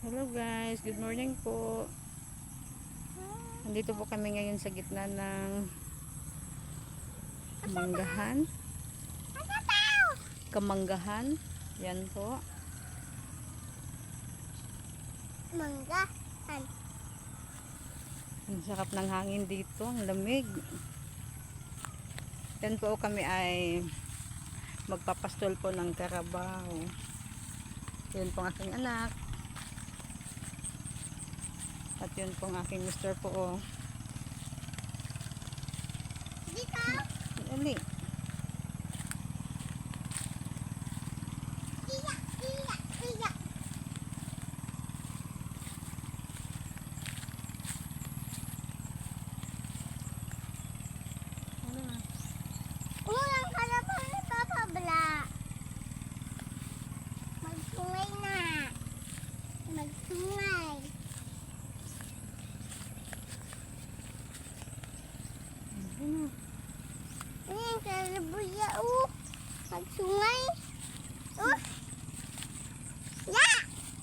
Hello guys, good morning po. Nandito po kami ngayon sa gitna ng manggahan. Kamanggahan. Yan po. Manggahan. Ang sarap ng hangin dito, ang lamig. Yan po kami ay magpapastol po ng karabaw. Yun po ang aking anak. At yun po ang aking mister po. Oh. Dito. Ali. Iyak, iyak, iyak. Ano na? Ulang harapan ni Papa Bla. Magsungay na. Magsungay. Ano? Ayan, karabuya, Magsungay. Ya!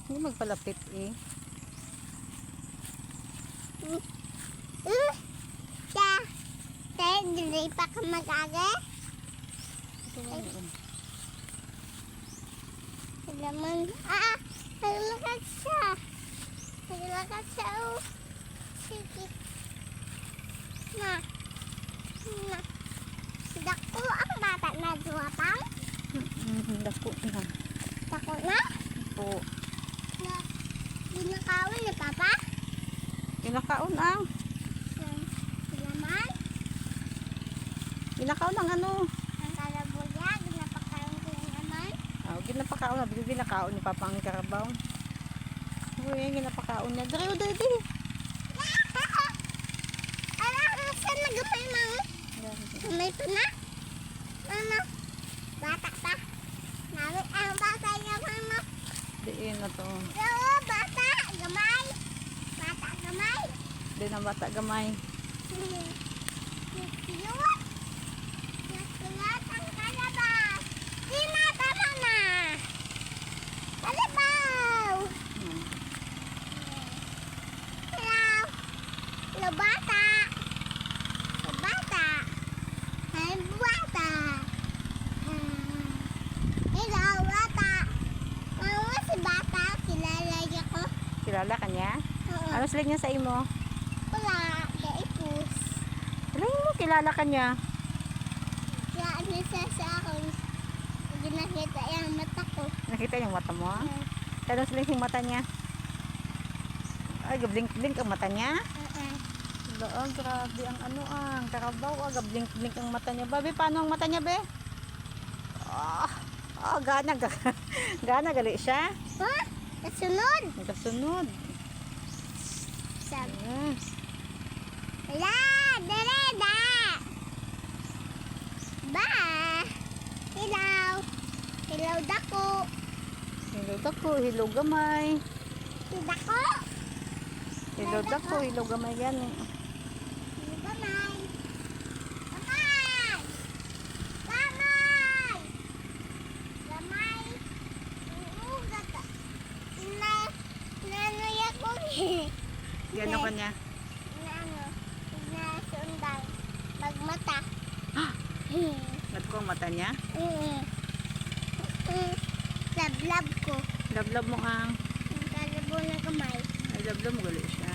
Hindi magpalapit eh. Ya! Tayo, dili pa ka mag-aga. Ito na yun. Laman. Naglakad siya. Naglakad siya, Sige. Na. Dako ang bata na duwapang. Dako na. Dako na. Po. Na. Ginakawin ni Papa. Kinakaon ang. Laman. Kinakaon ang ano. Ang kalabuya. Ginapakain ko yung laman. Ginapakaon na. Ginakaon ni Papa ang karabaw. Uy, ginapakaon niya. Dari. Saan nagamay mo? Gamay pa na? Mama. Bata pa. Namin ang bata niya, Mama. Diin na to. Oo, bata. Gamay. Bata, gamay. Di na bata gamay. Cute. Cute ang kalabas. Tina, tama na. Kalabaw. Hello. Hello, bata. Hello, bata. Hello, bata. Hello, bata. Mama, si bata. Kilala niya ko. Kilala ka niya? Ano sila niya sa imo? Wala. Kaipus. Alam mo, kilala ka niya. Kaya ano siya sa akin. Hindi nakita yung mata ko. Nakita yung mata mo? Ano sila yung mata niya? Ay, gablink-blink ang mata niya. Grabe ang ano ang karabaw. Gablink-blink ang mata niya. Babe, paano ang mata niya, be? Gana gali siya. Ha? Kasunod. Kasunod. Sabi. Yes. Wala. Dereda. Ba. Hilaw. Hilaw dako. Hilog ako, hilog gamay. Dako. Hilog ako, hilog gamay yan. Gamay. Gamay. Gamay. Gamay. Oo, gata. Nanoy ako. Gano ka niya? Nasundan. Magmata. Nagko ang mata niya? Lablab ko. Lablab mo ang. Ang kalabo na kamay. Ay, lablab mo gali siya.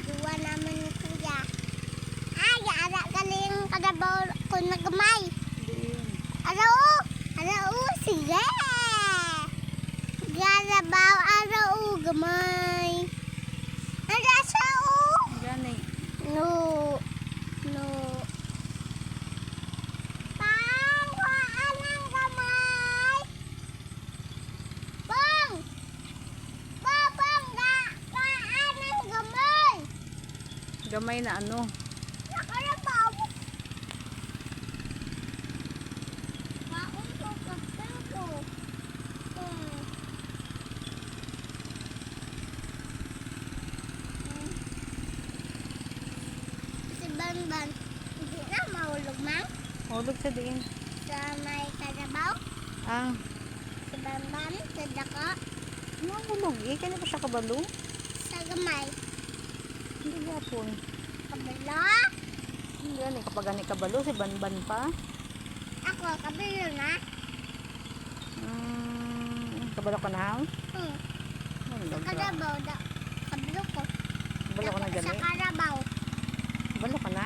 Duwa naman ni kuya. Ay, ara galing kalabaw ko na kamay. Din. Araw, sige. Kalabaw, araw, gamay. Ara siya, Gani. No. Pangwaan ng gamay. Pang! Papangwaan ng gamay. Gamay na ano. Nakarabaw. Kaon ko ko. Si Banban, hindi na mahulog, Mang. Hulog sa diin. Sa may karabaw. Ang. Si Banban, sa dako, Mga bulog eh. Kaya pa siya kabalo. sa gamay. Hindi gapon. Kabalo. Hindi yan eh. Kapag gani kabalo, si Banban pa. Ako, kabalo na. Kabalo ka na ha? Hmm. Ano Sa ba? karabaw, kabalo ko. Kabalo ka na Sa gani? karabaw. Kabalo ka na?